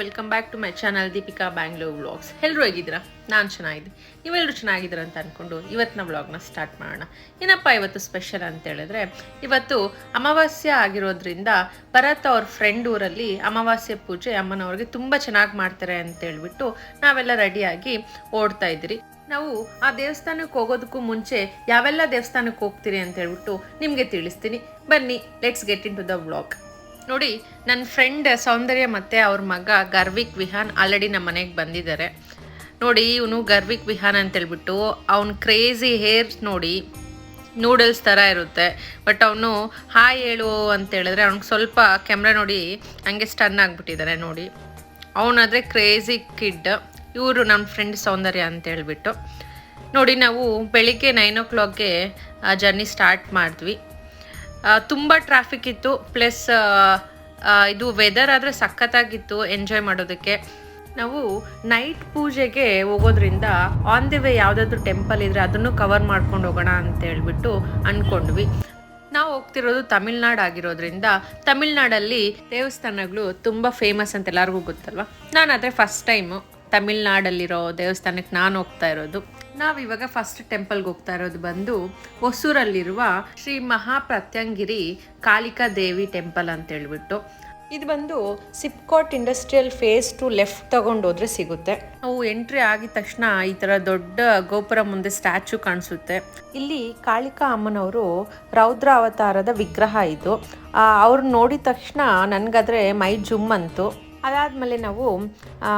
Welcome back to my channel Deepika Bangalore vlogs. ಎಲ್ಲರೂ ಹೇಗಿದ್ದೀರಾ? ನಾನು ಚೆನ್ನಾಗಿದ್ದೀನಿ, ನೀವೆಲ್ಲರೂ ಚೆನ್ನಾಗಿದ್ದೀರ ಅಂತ ಅಂದ್ಕೊಂಡು ಇವತ್ತಿನ ವ್ಲಾಗ್ನ ಸ್ಟಾರ್ಟ್ ಮಾಡೋಣ. ಏನಪ್ಪ ಇವತ್ತು ಸ್ಪೆಷಲ್ ಅಂತ ಹೇಳಿದ್ರೆ, ಇವತ್ತು ಅಮಾವಾಸ್ಯೆ ಆಗಿರೋದ್ರಿಂದ ಭರತ್ ಅವ್ರ ಫ್ರೆಂಡ್ ಊರಲ್ಲಿ ಅಮಾವಾಸ್ಯೆ ಪೂಜೆ ಅಮ್ಮನವ್ರಿಗೆ ತುಂಬ ಚೆನ್ನಾಗಿ ಮಾಡ್ತಾರೆ ಅಂತ ಹೇಳ್ಬಿಟ್ಟು ನಾವೆಲ್ಲ ರೆಡಿಯಾಗಿ ಓಡ್ತಾ ಇದ್ದೀರಿ. ನಾವು ಆ ದೇವಸ್ಥಾನಕ್ಕೆ ಹೋಗೋದಕ್ಕೂ ಮುಂಚೆ ಯಾವೆಲ್ಲ ದೇವಸ್ಥಾನಕ್ಕೆ ಹೋಗ್ತೀರಿ ಅಂತ ಹೇಳ್ಬಿಟ್ಟು ನಿಮಗೆ ತಿಳಿಸ್ತೀನಿ. ಬನ್ನಿ, let's get into the vlog. ನೋಡಿ, ನನ್ನ ಫ್ರೆಂಡ್ ಸೌಂದರ್ಯ ಮತ್ತು ಅವ್ರ ಮಗ ಗರ್ವಿಕ್ ವಿಹಾನ್ ಆಲ್ರೆಡಿ ನಮ್ಮ ಮನೆಗೆ ಬಂದಿದ್ದಾರೆ. ನೋಡಿ, ಇವನು ಗರ್ವಿಕ್ ವಿಹಾನ್ ಅಂತೇಳ್ಬಿಟ್ಟು ಅವ್ನ ಕ್ರೇಜಿ ಹೇರ್ಸ್ ನೋಡಿ ನೂಡಲ್ಸ್ ಥರ ಇರುತ್ತೆ. ಬಟ್ ಅವನು ಹಾಯ್ ಹೇಳು ಅಂತೇಳಿದ್ರೆ ಅವ್ನಿಗೆ ಸ್ವಲ್ಪ ಕ್ಯಾಮ್ರಾ ನೋಡಿ ಹಂಗೆ ಸ್ಟನ್ ಆಗಿಬಿಟ್ಟಿದ್ದಾರೆ. ನೋಡಿ, ಅವನಾದರೆ ಕ್ರೇಜಿ ಕಿಡ್. ಇವರು ನಮ್ಮ ಫ್ರೆಂಡ್ ಸೌಂದರ್ಯ ಅಂತ ಹೇಳ್ಬಿಟ್ಟು. ನೋಡಿ, ನಾವು ಬೆಳಿಗ್ಗೆ 9 o'clockಗೆ ಜರ್ನಿ ಸ್ಟಾರ್ಟ್ ಮಾಡಿದ್ವಿ. ತುಂಬ ಟ್ರಾಫಿಕ್ ಇತ್ತು, ಪ್ಲಸ್ ಇದು ವೆದರ್ ಆದರೆ ಸಖತ್ತಾಗಿತ್ತು ಎಂಜಾಯ್ ಮಾಡೋದಕ್ಕೆ. ನಾವು ನೈಟ್ ಪೂಜೆಗೆ ಹೋಗೋದ್ರಿಂದ ಆನ್ ದಿ ವೇ ಯಾವುದಾದ್ರೂ ಟೆಂಪಲ್ ಇದ್ದರೆ ಅದನ್ನು ಕವರ್ ಮಾಡ್ಕೊಂಡು ಹೋಗೋಣ ಅಂತ ಹೇಳ್ಬಿಟ್ಟು ಅಂದ್ಕೊಂಡ್ವಿ. ನಾವು ಹೋಗ್ತಿರೋದು ತಮಿಳ್ನಾಡು ಆಗಿರೋದ್ರಿಂದ ತಮಿಳ್ನಾಡಲ್ಲಿ ದೇವಸ್ಥಾನಗಳು ತುಂಬ ಫೇಮಸ್ ಅಂತ ಎಲ್ಲರಿಗೂ ಗೊತ್ತಲ್ವ. ನಾನಾದರೆ ಫಸ್ಟ್ ಟೈಮು ತಮಿಳ್ನಾಡಲ್ಲಿರೋ ದೇವಸ್ಥಾನಕ್ಕೆ ನಾನು ಹೋಗ್ತಾ ಇರೋದು. ನಾವಿವಾಗ ಫಸ್ಟ್ ಟೆಂಪಲ್ಗೆ ಹೋಗ್ತಾ ಇರೋದು ಬಂದು ಹೊಸೂರಲ್ಲಿರುವ ಶ್ರೀ ಮಹಾಪ್ರತ್ಯಂಗಿರಿ ಕಾಳಿಕಾ ದೇವಿ ಟೆಂಪಲ್ ಅಂತ ಹೇಳ್ಬಿಟ್ಟು. ಇದು ಬಂದು ಸಿಪ್ಕಾಟ್ ಇಂಡಸ್ಟ್ರಿಯಲ್ ಫೇಸ್ 2 ಲೆಫ್ಟ್ ತಗೊಂಡೋದ್ರೆ ಸಿಗುತ್ತೆ. ನಾವು ಎಂಟ್ರಿ ಆಗಿದ ತಕ್ಷಣ ಈ ಥರ ದೊಡ್ಡ ಗೋಪುರ ಮುಂದೆ ಸ್ಟ್ಯಾಚು ಕಾಣಿಸುತ್ತೆ. ಇಲ್ಲಿ ಕಾಳಿಕಾ ಅಮ್ಮನವರು ರೌದ್ರ ಅವತಾರದ ವಿಗ್ರಹ ಇದು. ಅವ್ರು ನೋಡಿದ ತಕ್ಷಣ ನನಗಾದರೆ ಮೈ ಜುಮ್ ಅಂತು. ಅದಾದಮೇಲೆ ನಾವು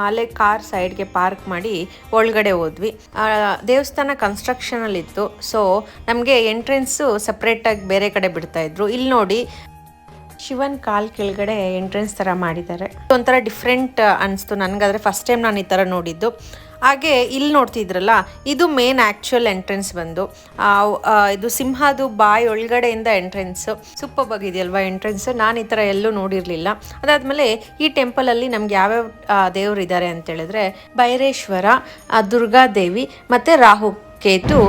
ಅಲ್ಲೇ ಕಾರ್ ಸೈಡ್ಗೆ ಪಾರ್ಕ್ ಮಾಡಿ ಒಳಗಡೆ ಹೋದ್ವಿ. ದೇವಸ್ಥಾನ ಕನ್ಸ್ಟ್ರಕ್ಷನಲ್ಲಿತ್ತು, ಸೊ ನಮಗೆ ಎಂಟ್ರೆನ್ಸು ಸಪ್ರೇಟಾಗಿ ಬೇರೆ ಕಡೆ ಬಿಡ್ತಾಯಿದ್ರು. ಇಲ್ಲಿ ನೋಡಿ, ಶಿವನ್ ಕಾಲ್ ಕೆಳಗಡೆ ಎಂಟ್ರೆನ್ಸ್ ಥರ ಮಾಡಿದ್ದಾರೆ. ಒಂಥರ ಡಿಫ್ರೆಂಟ್ ಅನಿಸ್ತು ನನಗಾದರೆ. ಫಸ್ಟ್ ಟೈಮ್ ನಾನು ಈ ಥರ ನೋಡಿದ್ದು. ಹಾಗೆ ಇಲ್ಲಿ ನೋಡ್ತಿದ್ರಲ್ಲ, ಇದು ಮೇನ್ ಆ್ಯಕ್ಚುಯಲ್ ಎಂಟ್ರೆನ್ಸ್ ಬಂದು ಇದು ಸಿಂಹದು ಬಾಯಿ ಒಳಗಡೆಯಿಂದ ಎಂಟ್ರೆನ್ಸು. Super ಆಗಿದೆಯಲ್ವಾ entrance. ನಾನು ಈ ಥರ ಎಲ್ಲೂ ನೋಡಿರಲಿಲ್ಲ. ಅದಾದಮೇಲೆ ಈ ಟೆಂಪಲಲ್ಲಿ ನಮ್ಗೆ ಯಾವ್ಯಾವ ದೇವರು ಇದ್ದಾರೆ ಅಂತೇಳಿದ್ರೆ ಭೈರೇಶ್ವರ, ದುರ್ಗಾದೇವಿ ಮತ್ತು ರಾಹು ಕೇತು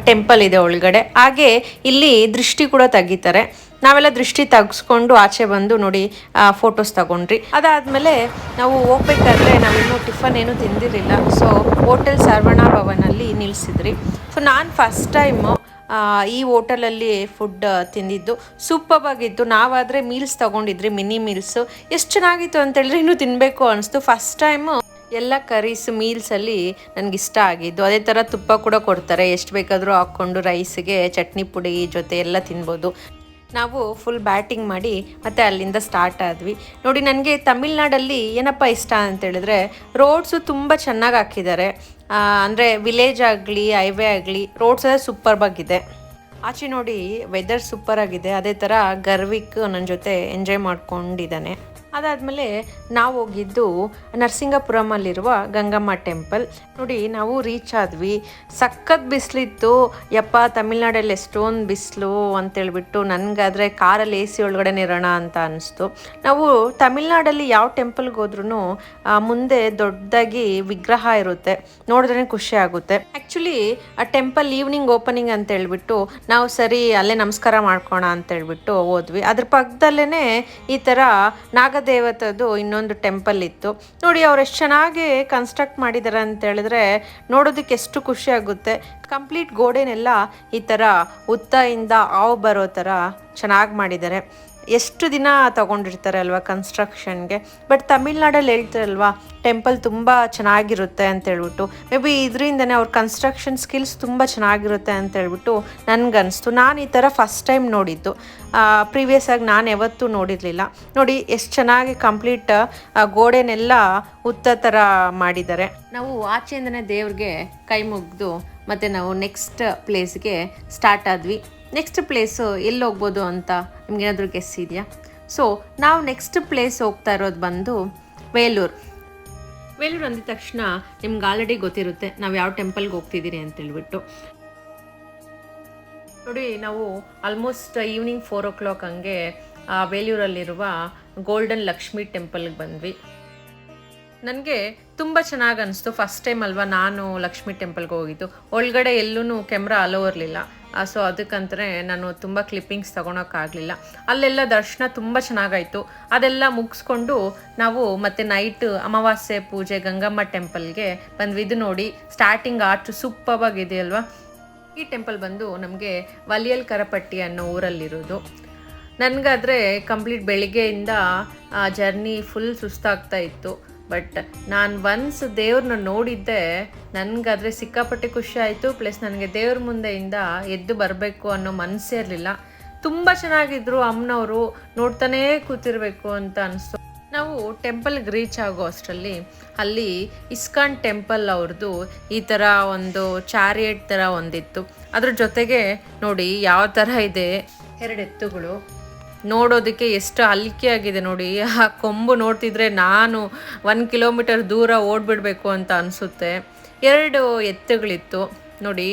ಟೆಂಪಲ್ ಇದೆ ಒಳಗಡೆ. ಹಾಗೆ ಇಲ್ಲಿ ದೃಷ್ಟಿ ಕೂಡ ತೆಗಿತಾರೆ. ನಾವೆಲ್ಲ ದೃಷ್ಟಿ ತೆಗೆಸ್ಕೊಂಡು ಆಚೆ ಬಂದು ನೋಡಿ ಫೋಟೋಸ್ ತಗೊಂಡ್ರಿ. ಅದಾದಮೇಲೆ ನಾವು ಹೋಗ್ಬೇಕಾದ್ರೆ ನಾವಿನ್ನೂ ಟಿಫನ್ ಏನೂ ತಿಂದಿರಲಿಲ್ಲ. ಸೊ ಹೋಟೆಲ್ ಸರ್ವಣ ಭವನಲ್ಲಿ ನಿಲ್ಲಿಸಿದ್ರಿ. ಸೊ ನಾನು ಫಸ್ಟ್ ಟೈಮು ಈ ಹೋಟೆಲಲ್ಲಿ ಫುಡ್ ತಿಂದಿದ್ದು. ಸೂಪರ್ ಆಗಿತ್ತು. ನಾವಾದರೆ ಮೀಲ್ಸ್ ತೊಗೊಂಡಿದ್ರಿ, ಮಿನಿ ಮೀಲ್ಸು. ಎಷ್ಟು ಚೆನ್ನಾಗಿತ್ತು ಅಂತೇಳಿದ್ರೆ ಇನ್ನೂ ತಿನ್ನಬೇಕು ಅನಿಸ್ತು. ಫಸ್ಟ್ ಟೈಮು ಎಲ್ಲ ಕರೀಸ್ ಮೀಲ್ಸಲ್ಲಿ ನನಗಿಷ್ಟ ಆಗಿದ್ದು. ಅದೇ ಥರ ತುಪ್ಪ ಕೂಡ ಕೊಡ್ತಾರೆ, ಎಷ್ಟು ಬೇಕಾದರೂ ಹಾಕ್ಕೊಂಡು ರೈಸ್ಗೆ ಚಟ್ನಿ ಪುಡಿ ಜೊತೆ ಎಲ್ಲ ತಿನ್ಬೋದು. ನಾವು ಫುಲ್ ಬ್ಯಾಟಿಂಗ್ ಮಾಡಿ ಮತ್ತು ಅಲ್ಲಿಂದ ಸ್ಟಾರ್ಟ್ ಆದ್ವಿ. ನೋಡಿ, ನನಗೆ ತಮಿಳ್ನಾಡಲ್ಲಿ ಏನಪ್ಪ ಇಷ್ಟ ಅಂತೇಳಿದ್ರೆ ರೋಡ್ಸು ತುಂಬ ಚೆನ್ನಾಗಿ ಹಾಕಿದ್ದಾರೆ. ಅಂದರೆ ವಿಲೇಜ್ ಆಗಲಿ ಹೈವೇ ಆಗಲಿ ರೋಡ್ಸ್ ಎಲ್ಲ ಸೂಪರ್ಬಾಗಿದೆ. ಆಚೆ ನೋಡಿ ವೆದರ್ ಸೂಪರಾಗಿದೆ. ಅದೇ ಥರ ಗರ್ವಿಕ್ ನನ್ನ ಜೊತೆ ಎಂಜಾಯ್ ಮಾಡ್ಕೊಂಡಿದ್ದಾನೆ. ಅದಾದಮೇಲೆ ನಾವು ಹೋಗಿದ್ದು ನರಸಿಂಗಪುರಮಲ್ಲಿರುವ ಗಂಗಮ್ಮ ಟೆಂಪಲ್. ನೋಡಿ, ನಾವು ರೀಚ್ ಆದ್ವಿ. ಸಖತ್ ಬಿಸಿಲಿತ್ತು. ಯಪ್ಪ, ತಮಿಳ್ನಾಡಲ್ಲಿ ಎಷ್ಟೊಂದು ಬಿಸಿಲು ಅಂತೇಳ್ಬಿಟ್ಟು ನನಗಾದರೆ ಕಾರಲ್ಲಿ AC ಒಳಗಡೆ ಇರೋಣ ಅಂತ ಅನಿಸ್ತು. ನಾವು ತಮಿಳ್ನಾಡಲ್ಲಿ ಯಾವ ಟೆಂಪಲ್ಗೆ ಹೋದ್ರೂ ಮುಂದೆ ದೊಡ್ಡದಾಗಿ ವಿಗ್ರಹ ಇರುತ್ತೆ, ನೋಡಿದ್ರೆ ಖುಷಿ ಆಗುತ್ತೆ. ಆ್ಯಕ್ಚುಲಿ ಆ ಟೆಂಪಲ್ ಈವ್ನಿಂಗ್ ಓಪನಿಂಗ್ ಅಂತ ಹೇಳ್ಬಿಟ್ಟು ನಾವು ಸರಿ ಅಲ್ಲೇ ನಮಸ್ಕಾರ ಮಾಡ್ಕೋಣ ಅಂತೇಳ್ಬಿಟ್ಟು ಹೋದ್ವಿ. ಅದ್ರ ಪಕ್ಕದಲ್ಲೇ ಈ ಥರ ನಾಗದೇವತದ್ದು ಇನ್ನೊಂದು ಟೆಂಪಲ್ ಇತ್ತು. ನೋಡಿ, ಅವ್ರು ಎಷ್ಟು ಚೆನ್ನಾಗಿ ಕನ್ಸ್ಟ್ರಕ್ಟ್ ಮಾಡಿದ್ದಾರೆ ಅಂತ ಹೇಳಿದ್ರೆ ನೋಡೋದಕ್ಕೆ ಎಷ್ಟು ಖುಷಿ ಆಗುತ್ತೆ. ಕಂಪ್ಲೀಟ್ ಗೋಡೆನೆಲ್ಲ ಈ ಥರ ಉತ್ತದಿಂದ ಹಾವು ಬರೋ ಥರ ಚೆನ್ನಾಗಿ ಮಾಡಿದ್ದಾರೆ. ಎಷ್ಟು ದಿನ ತಗೊಂಡಿರ್ತಾರೆ ಅಲ್ವಾ ಕನ್ಸ್ಟ್ರಕ್ಷನ್ಗೆ. ಬಟ್ ತಮಿಳ್ನಾಡಲ್ಲಿ ಹೇಳ್ತಾರಲ್ವಾ ಟೆಂಪಲ್ ತುಂಬ ಚೆನ್ನಾಗಿರುತ್ತೆ ಅಂತೇಳ್ಬಿಟ್ಟು, ಮೇ ಬಿ ಇದರಿಂದನೇ ಅವ್ರ ಕನ್ಸ್ಟ್ರಕ್ಷನ್ ಸ್ಕಿಲ್ಸ್ ತುಂಬ ಚೆನ್ನಾಗಿರುತ್ತೆ ಅಂತೇಳ್ಬಿಟ್ಟು ನನಗನ್ನಿಸ್ತು. ನಾನು ಈ ಥರ ಫಸ್ಟ್ ಟೈಮ್ ನೋಡಿದ್ದು. ಪ್ರೀವಿಯಸ್ ಆಗಿ ನಾನು ಯಾವತ್ತೂ ನೋಡಿರಲಿಲ್ಲ. ನೋಡಿ, ಎಷ್ಟು ಚೆನ್ನಾಗಿ ಕಂಪ್ಲೀಟ್ ಗೋಡೆನೆಲ್ಲ ಉತ್ತ ಥರ ಮಾಡಿದ್ದಾರೆ. ನಾವು ಆಚೆಯಿಂದನೇ ದೇವ್ರಿಗೆ ಕೈ ಮುಗಿದು ಮತ್ತು ನಾವು ನೆಕ್ಸ್ಟ್ ಪ್ಲೇಸ್ಗೆ ಸ್ಟಾರ್ಟ್ ಆದ್ವಿ. ನೆಕ್ಸ್ಟ್ ಪ್ಲೇಸು ಎಲ್ಲಿ ಹೋಗ್ಬೋದು ಅಂತ ನಿಮ್ಗೇನಾದರೂ ಗೆಸ್ ಇದೆಯಾ? ಸೊ ನಾವು ನೆಕ್ಸ್ಟ್ ಪ್ಲೇಸ್ ಹೋಗ್ತಾ ಇರೋದು ಬಂದು ವೇಲೂರು. ವೇಲೂರು ಅಂದಿದ ತಕ್ಷಣ ನಿಮ್ಗೆ ಆಲ್ರೆಡಿ ಗೊತ್ತಿರುತ್ತೆ ನಾವು ಯಾವ ಟೆಂಪಲ್ಗೆ ಹೋಗ್ತಿದ್ದೀರಿ ಅಂತೇಳ್ಬಿಟ್ಟು. ನೋಡಿ, ನಾವು ಆಲ್ಮೋಸ್ಟ್ ಈವ್ನಿಂಗ್ 4 o'clock ಹಂಗೆ ವೇಲೂರಲ್ಲಿರುವ ಗೋಲ್ಡನ್ ಲಕ್ಷ್ಮಿ ಟೆಂಪಲ್ಗೆ ಬಂದ್ವಿ. ನನಗೆ ತುಂಬ ಚೆನ್ನಾಗಿ ಅನಿಸ್ತು. ಫಸ್ಟ್ ಟೈಮ್ ಅಲ್ವಾ ನಾನು ಲಕ್ಷ್ಮಿ ಟೆಂಪಲ್ಗೆ ಹೋಗಿದ್ದು. ಒಳಗಡೆ ಎಲ್ಲೂ ಕ್ಯಾಮ್ರಾ ಅಲೋ ಇರಲಿಲ್ಲ. ಸೊ ಅದಕ್ಕಂತಲೇ ನಾನು ತುಂಬ ಕ್ಲಿಪ್ಪಿಂಗ್ಸ್ ತೊಗೊಳಕ್ಕಾಗಲಿಲ್ಲ. ಅಲ್ಲೆಲ್ಲ ದರ್ಶನ ತುಂಬ ಚೆನ್ನಾಗಾಯಿತು. ಅದೆಲ್ಲ ಮುಗಿಸ್ಕೊಂಡು ನಾವು ಮತ್ತೆ ನೈಟ್ ಅಮಾವಾಸ್ಯೆ ಪೂಜೆ ಗಂಗಮ್ಮ ಟೆಂಪಲ್ಗೆ ಬಂದ್ವಿ. ಇದು ನೋಡಿ ಸ್ಟಾರ್ಟಿಂಗ್ ಆರ್ಚ್ ಸೂಪರ್ವಾಗಿದೆ ಅಲ್ವಾ. ಈ ಟೆಂಪಲ್ ಬಂದು ನಮಗೆ ವಲಿಯಲ್ ಕರಪಟ್ಟಿ ಅನ್ನೋ ಊರಲ್ಲಿರೋದು. ನನಗಾದರೆ ಕಂಪ್ಲೀಟ್ ಬೆಳಿಗ್ಗೆಯಿಂದ ಜರ್ನಿ ಫುಲ್ ಸುಸ್ತಾಗ್ತಾ ಇತ್ತು. ಬಟ್ ನಾನು ಒನ್ಸ್ ದೇವ್ರನ್ನ ನೋಡಿದ್ದೆ, ನನಗಾದರೆ ಸಿಕ್ಕಾಪಟ್ಟೆ ಖುಷಿ ಆಯಿತು. ಪ್ಲಸ್ ನನಗೆ ದೇವ್ರ ಮುಂದೆಯಿಂದ ಎದ್ದು ಬರಬೇಕು ಅನ್ನೋ ಮನಸ್ಸೇ ಇರಲಿಲ್ಲ. ತುಂಬ ಚೆನ್ನಾಗಿದ್ರು ಅಮ್ಮನವರು, ನೋಡ್ತಾನೇ ಕೂತಿರ್ಬೇಕು ಅಂತ ಅನಿಸ್ತು. ನಾವು ಟೆಂಪಲ್ಗೆ ರೀಚ್ ಆಗೋ ಅಷ್ಟರಲ್ಲಿ ಅಲ್ಲಿ ಇಸ್ಕಾನ್ ಟೆಂಪಲ್ ಅವ್ರದ್ದು ಈ ಥರ ಒಂದು ಚಾರಿಯೇಟ್ ಥರ ಒಂದಿತ್ತು. ಅದ್ರ ಜೊತೆಗೆ ನೋಡಿ ಯಾವ ಥರ ಇದೆ, 2 ಎತ್ತುಗಳು. ನೋಡೋದಕ್ಕೆ ಎಷ್ಟು ಹಲ್ಕೆ ಆಗಿದೆ ನೋಡಿ. ಆ ಕೊಂಬು ನೋಡ್ತಿದ್ರೆ ನಾನು 1 ಕಿಲೋಮೀಟರ್ ದೂರ ಓಡ್ಬಿಡ್ಬೇಕು ಅಂತ ಅನಿಸುತ್ತೆ. 2 ಎತ್ತುಗಳಿತ್ತು ನೋಡಿ,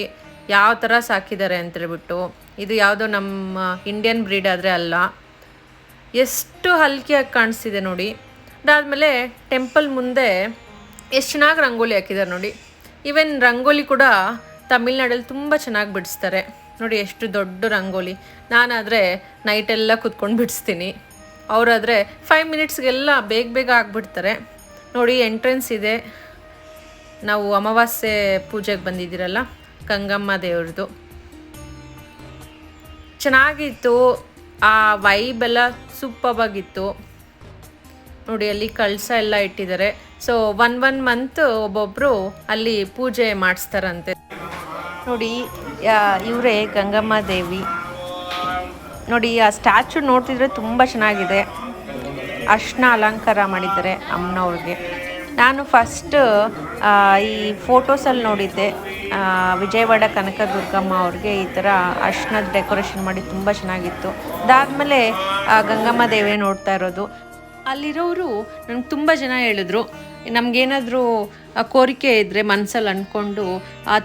ಯಾವ ಥರ ಸಾಕಿದ್ದಾರೆ ಅಂತೇಳ್ಬಿಟ್ಟು. ಇದು ಯಾವುದೋ ನಮ್ಮ ಇಂಡಿಯನ್ ಬ್ರೀಡ್ ಆದರೆ ಅಲ್ಲ. ಎಷ್ಟು ಹಲ್ಕೆಯಾಗಿ ಕಾಣಿಸ್ತಿದೆ ನೋಡಿ. ಅದಾದಮೇಲೆ ಟೆಂಪಲ್ ಮುಂದೆ ಎಷ್ಟು ಚೆನ್ನಾಗಿ ರಂಗೋಲಿ ಹಾಕಿದ್ದಾರೆ ನೋಡಿ. ಈವನ್ ರಂಗೋಲಿ ಕೂಡ ತಮಿಳ್ನಾಡಲ್ಲಿ ತುಂಬ ಚೆನ್ನಾಗಿ ಬಿಡಿಸ್ತಾರೆ ನೋಡಿ. ಎಷ್ಟು ದೊಡ್ಡ ರಂಗೋಲಿ. ನಾನಾದರೆ ನೈಟೆಲ್ಲ ಕೂತ್ಕೊಂಡು ಬಿಡಿಸ್ತೀನಿ. ಅವರಾದರೆ 5 ಮಿನಿಟ್ಸ್ಗೆಲ್ಲ ಬೇಗ ಆಗಿಬಿಡ್ತಾರೆ ನೋಡಿ. ಎಂಟ್ರೆನ್ಸ್ ಇದೆ. ನಾವು ಅಮಾವಾಸ್ಯೆ ಪೂಜೆಗೆ ಬಂದಿದ್ದೀರಲ್ಲ, ಗಂಗಮ್ಮ ದೇವ್ರದ್ದು ಚೆನ್ನಾಗಿತ್ತು. ಆ ವೈಬೆಲ್ಲ ಸೂಪರ್ವಾಗಿತ್ತು ನೋಡಿ. ಅಲ್ಲಿ ಕಳಸ ಎಲ್ಲ ಇಟ್ಟಿದ್ದಾರೆ. ಸೊ 1 ಮಂತ್ ಒಬ್ಬೊಬ್ಬರು ಅಲ್ಲಿ ಪೂಜೆ ಮಾಡಿಸ್ತಾರಂತೆ ನೋಡಿ. ಇವರೇ ಗಂಗಮ್ಮ ದೇವಿ ನೋಡಿ. ಆ ಸ್ಟ್ಯಾಚು ನೋಡ್ತಿದ್ರೆ ತುಂಬ ಚೆನ್ನಾಗಿದೆ. ಅರ್ಶಿನ ಅಲಂಕಾರ ಮಾಡಿದ್ದಾರೆ ಅಮ್ಮನವ್ರಿಗೆ. ನಾನು ಫಸ್ಟ್ ಈ ಫೋಟೋಸಲ್ಲಿ ನೋಡಿದ್ದೆ, ವಿಜಯವಾಡ ಕನಕದುರ್ಗಮ್ಮ ಅವ್ರಿಗೆ ಈ ಥರ ಅರ್ಶಿನದ ಡೆಕೋರೇಷನ್ ಮಾಡಿ ತುಂಬ ಚೆನ್ನಾಗಿತ್ತು. ಅದಾದಮೇಲೆ ಗಂಗಮ್ಮ ದೇವಿ ನೋಡ್ತಾ ಇರೋದು. ಅಲ್ಲಿರೋರು ನನಗೆ ತುಂಬ ಜನ ಹೇಳಿದ್ರು, ನಮಗೇನಾದರೂ ಕೋರಿಕೆ ಇದ್ದರೆ ಮನಸ್ಸಲ್ಲಿ ಅಂದ್ಕೊಂಡು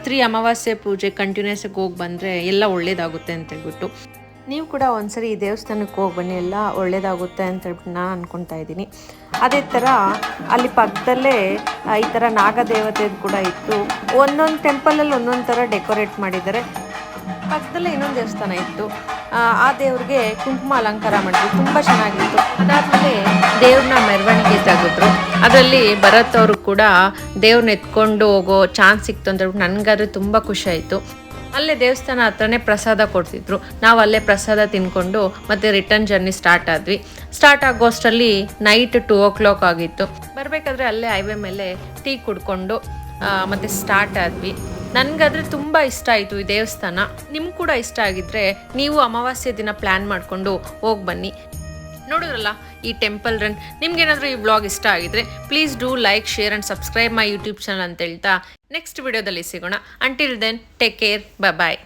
3 ಅಮಾವಾಸ್ಯೆ ಪೂಜೆ ಕಂಟಿನ್ಯೂಸ್ ಆಗಿ ಹೋಗಿ ಬಂದರೆ ಎಲ್ಲ ಒಳ್ಳೇದಾಗುತ್ತೆ ಅಂತೇಳ್ಬಿಟ್ಟು. ನೀವು ಕೂಡ ಒಂದ್ಸರಿ ಈ ದೇವಸ್ಥಾನಕ್ಕೆ ಹೋಗಿ ಬನ್ನಿ, ಎಲ್ಲ ಒಳ್ಳೇದಾಗುತ್ತೆ ಅಂತೇಳ್ಬಿಟ್ಟು ನಾನು ಅಂದ್ಕೊತಾ ಇದ್ದೀನಿ. ಅದೇ ಥರ ಅಲ್ಲಿ ಪಕ್ಕದಲ್ಲೇ ಈ ಥರ ನಾಗದೇವತೆದು ಕೂಡ ಇತ್ತು. ಒಂದೊಂದು ಟೆಂಪಲಲ್ಲಿ ಒಂದೊಂದು ಥರ ಡೆಕೋರೇಟ್ ಮಾಡಿದ್ದಾರೆ. ಪಕ್ಕದಲ್ಲೇ ಇನ್ನೊಂದು ದೇವಸ್ಥಾನ ಇತ್ತು. ಆ ದೇವ್ರಿಗೆ ಕುಂಕುಮ ಅಲಂಕಾರ ಮಾಡಿದ್ರು, ತುಂಬ ಚೆನ್ನಾಗಿತ್ತು. ಅದಾದಮೇಲೆ ದೇವ್ರನ್ನ ಮೆರವಣಿಗೆ ತೆಗೆದ್ರು. ಅದರಲ್ಲಿ ಭರತ್ ಅವರು ಕೂಡ ದೇವ್ರನ್ನ ಎತ್ಕೊಂಡು ಹೋಗೋ ಚಾನ್ಸ್ ಸಿಕ್ತು ಅಂತ ಹೇಳ್ಬಿಟ್ಟು ನನಗಾದ್ರೆ ತುಂಬ ಖುಷಿ ಆಯಿತು. ಅಲ್ಲೇ ದೇವಸ್ಥಾನ ಹತ್ರನೇ ಪ್ರಸಾದ ಕೊಡ್ತಿದ್ರು. ನಾವು ಅಲ್ಲೇ ಪ್ರಸಾದ ತಿನ್ಕೊಂಡು ಮತ್ತೆ ರಿಟರ್ನ್ ಜರ್ನಿ ಸ್ಟಾರ್ಟ್ ಆಗೋಷ್ಟರಲ್ಲಿ ನೈಟ್ 2 o'clock ಆಗಿತ್ತು. ಬರಬೇಕಾದ್ರೆ ಅಲ್ಲೇ ಹೈವೇ ಮೇಲೆ ಟೀ ಕುಡ್ಕೊಂಡು ಮತ್ತೆ ಸ್ಟಾರ್ಟ್ ಆದ್ವಿ. ನನಗಾದ್ರೆ ತುಂಬ ಇಷ್ಟ ಆಯಿತು ಈ ದೇವಸ್ಥಾನ. ನಿಮ್ಗೆ ಕೂಡ ಇಷ್ಟ ಆಗಿದ್ರೆ ನೀವು ಅಮಾವಾಸ್ಯೆ ದಿನ ಪ್ಲ್ಯಾನ್ ಮಾಡಿಕೊಂಡು ಹೋಗಿ ಬನ್ನಿ. ನೋಡಿದ್ರಲ್ಲ ಈ ಟೆಂಪಲ್ ರನ್. ನಿಮ್ಗೇನಾದರೂ ಈ ವ್ಲಾಗ್ ಇಷ್ಟ ಆಗಿದ್ರೆ please do like, share and subscribe my YouTube channel ಅಂತ ಹೇಳ್ತಾ ನೆಕ್ಸ್ಟ್ ವಿಡಿಯೋದಲ್ಲಿ ಸಿಗೋಣ. ಅಂಟಿಲ್ ದೆನ್ ಟೇಕ್ ಕೇರ್, ಬಾಯ್.